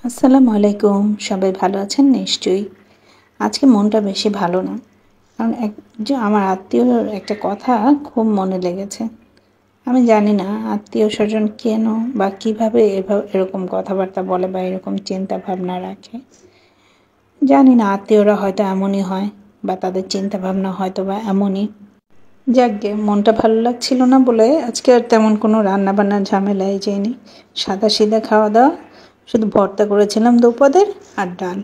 আসসালামু আলাইকুম। সবাই ভালো আছেন নিশ্চয়ই। আজকে মনটা বেশি ভালো না, কারণ আমার আত্মীয়র একটা কথা খুব মনে লেগেছে। আমি জানি না আত্মীয় স্বজন কেন বা কীভাবে এরকম কথাবার্তা বলে বা এরকম চিন্তা ভাবনা রাখে। জানি না, আত্মীয়রা হয়তো এমনই হয় বা তাদের চিন্তা ভাবনা হয়তো বা এমনই। যাকগে, মনটা ভালো লাগছিল না বলে আজকে আর তেমন কোনো রান্নাবান্নার ঝামেলায় যাইনি। সাদা খাওয়া দাওয়া, শুধু ভর্তা করেছিলাম দুপদের আর ডাল।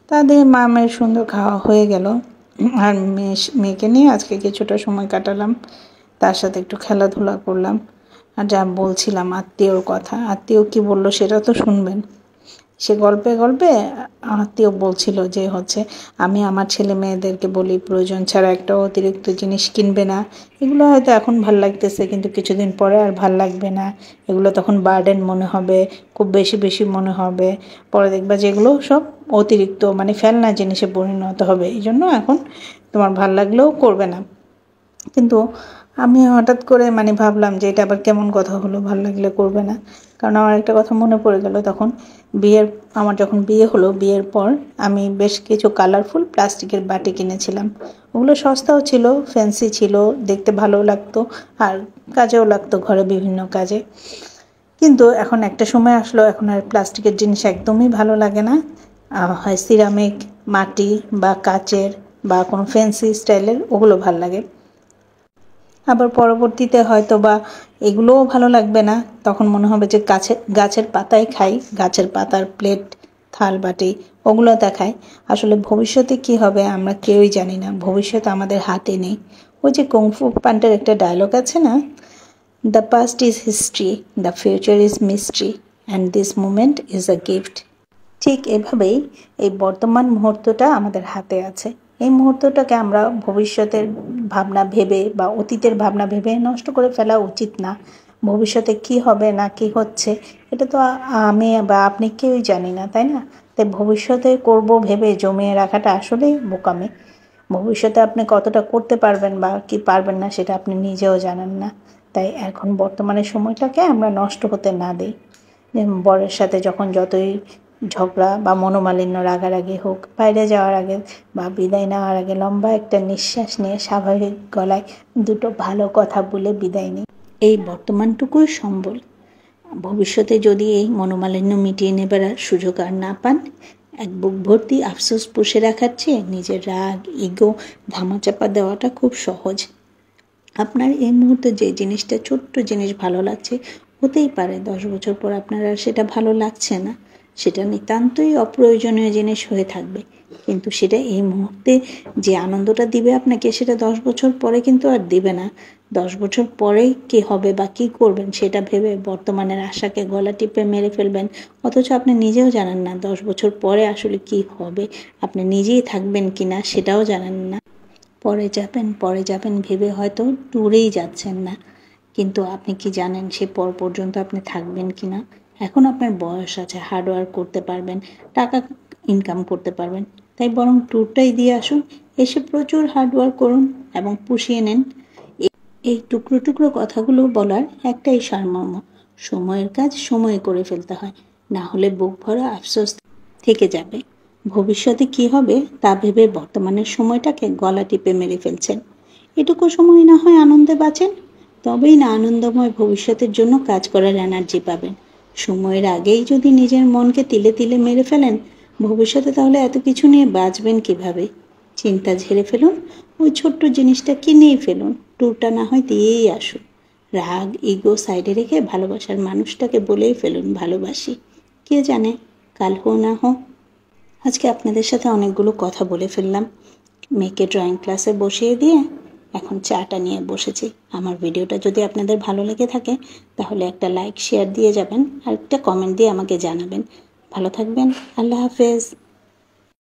তাদের মামের সুন্দর খাওয়া হয়ে গেল। আর মেয়েকে নিয়ে আজকে কিছুটা সময় কাটালাম, তার সাথে একটু খেলাধুলা করলাম। আর যা বলছিলাম আত্মীয়র কথা, আত্মীয় কি বললো সেটা তো শুনবেন। সে গল্পে গল্পে আত্মীয় বলছিল যে আমি আমার ছেলে মেয়েদেরকে বলি প্রয়োজন ছাড়া একটা অতিরিক্ত জিনিস কিনবে না। এগুলো হয়তো এখন ভাল লাগতেছে, কিন্তু কিছুদিন পরে আর ভাল লাগবে না। এগুলো তখন বার্ডেন মনে হবে, খুব বেশি বেশি মনে হবে। পরে দেখবা যে এগুলো সব অতিরিক্ত ফেলনা জিনিসে পরিণত হবে। এই জন্য এখন তোমার ভাল লাগলেও করবে না। কিন্তু আমি হঠাৎ করে ভাবলাম যে এটা আবার কেমন কথা হলো, ভালো লাগলে করবে না। কারণ আমার একটা কথা মনে পড়ে গেল, তখন আমার যখন বিয়ে হলো, বিয়ের পর আমি বেশ কিছু কালারফুল প্লাস্টিকের বাটি কিনেছিলাম। ওগুলো সস্তাও ছিল, ফ্যান্সি ছিল, দেখতে ভালো লাগতো আর কাজেও লাগতো ঘরে বিভিন্ন কাজে। কিন্তু এখন একটা সময় আসলো, এখন আর প্লাস্টিকের জিনিস একদমই ভালো লাগে না। হয় সিরামিক, মাটি বা কাচের বা কোনো ফ্যান্সি স্টাইলের, ওগুলো ভালো লাগে। আবার পরবর্তীতে হয়তো বা এগুলোও ভালো লাগবে না, তখন মনে হবে যে গাছের পাতাই খাই, গাছের পাতার প্লেট, থাল বাটি ওগুলো দেখায়। আসলে ভবিষ্যতে কি হবে আমরা কেউই জানি না, ভবিষ্যৎ আমাদের হাতে নেই। ওই যে কুংফু পান্ডার একটা ডায়লগ আছে না, the past is history, the future is mystery, and this moment is a gift. ঠিক এভাবেই এই বর্তমান মুহূর্তটা আমাদের হাতে আছে। এই মুহূর্তটাকে আমরা ভবিষ্যতের ভাবনা ভেবে বা অতীতের ভাবনা ভেবে নষ্ট করে ফেলা উচিত না। ভবিষ্যতে কি হবে না কি হচ্ছে এটা তো আমি বা আপনি কেউই জানি না, তাই না? তাই ভবিষ্যতে করব ভেবে জমিয়ে রাখাটা আসলেই বোকামি। ভবিষ্যতে আপনি কতটা করতে পারবেন বা কি পারবেন না সেটা আপনি নিজেও জানেন না। তাই এখন বর্তমানের সময়টাকে আমরা নষ্ট হতে না দিই। বরের সাথে যখন যতই ঝগড়া বা মনোমালিন্য রাগারাগি হোক, বাইরে যাওয়ার আগে বা বিদায় নেওয়ার আগে লম্বা একটা নিঃশ্বাস নিয়ে স্বাভাবিক গলায় দুটো ভালো কথা বলে বিদায় নিই। এই বর্তমানটুকুই সম্বল। ভবিষ্যতে যদি এই মনোমালিন্য মিটিয়ে নেবার সুযোগ আর না পান, এক বুক ভর্তি আফসোস পুষে রাখার চেয়ে নিজের রাগ, ইগো ধামাচাপা দেওয়াটা খুব সহজ। আপনার এই মুহূর্তে যে জিনিসটা, ছোট্ট জিনিস ভালো লাগছে, হতেই পারে 10 বছর পর আপনার আর সেটা ভালো লাগছে না, সেটা নিতান্তই অপ্রয়োজনীয় জিনিস হয়ে থাকবে। কিন্তু সেটা এই মুহূর্তে যে আনন্দটা দিবে আপনাকে, সেটা 10 বছর পরে কিন্তু আর দিবে না। 10 বছর পরেই কী হবে বা কী করবেন সেটা ভেবে বর্তমানের আশাকে গলা টিপে মেরে ফেলবেন, অথচ আপনি নিজেও জানেন না 10 বছর পরে আসলে কী হবে, আপনি নিজেই থাকবেন কি না সেটাও জানেন না। পরে যাবেন ভেবে হয়তো ট্যুরেই যাচ্ছেন না, কিন্তু আপনি কি জানেন সে পর পর্যন্ত আপনি থাকবেন কি না? এখন আপনার বয়স আছে, হার্ডওয়ার্ক করতে পারবেন, টাকা ইনকাম করতে পারবেন, তাই বরং ট্যুরটাই দিয়ে আসুন। এসে প্রচুর হার্ডওয়ার্ক করুন এবং পুষিয়ে নেন। এই টুকরো টুকরো কথাগুলো বলার একটাই সারমর্ম, সময়ের কাজ সময়ে করে ফেলতে হয়, না হলে বুক ভরা আফসোস থেকে যাবে। ভবিষ্যতে কি হবে তা ভেবে বর্তমানের সময়টাকে গলা টিপে মেরে ফেলছেন। এটুকু সময় না হয় আনন্দে বাঁচেন, তবেই না আনন্দময় ভবিষ্যতের জন্য কাজ করার এনার্জি পাবেন। সময়ের আগেই যদি নিজের মনকে তিলে তিলে মেরে ফেলেন, ভবিষ্যতে তাহলে এত কিছু নিয়ে বাঁচবেন কিভাবে? চিন্তা ঝেড়ে ফেলুন, ওই ছোট্ট জিনিসটা কিনেই ফেলুন, ট্যুরটা না হয় দিয়েই আসুন। রাগ ইগো সাইডে রেখে ভালোবাসার মানুষটাকে বলেই ফেলুন ভালোবাসি। কে জানে কাল হো না হো। আজকে আপনাদের সাথে অনেকগুলো কথা বলে ফেললাম। মেয়েকে ড্রয়িং ক্লাসে বসিয়ে দিয়ে এখন চাটা নিয়ে বসেছি। আমার ভিডিওটা যদি আপনাদের ভালো লেগে থাকে তাহলে একটা লাইক শেয়ার দিয়ে যাবেন আর একটা কমেন্ট দিয়ে আমাকে জানাবেন। ভালো থাকবেন। আল্লাহ হাফেজ।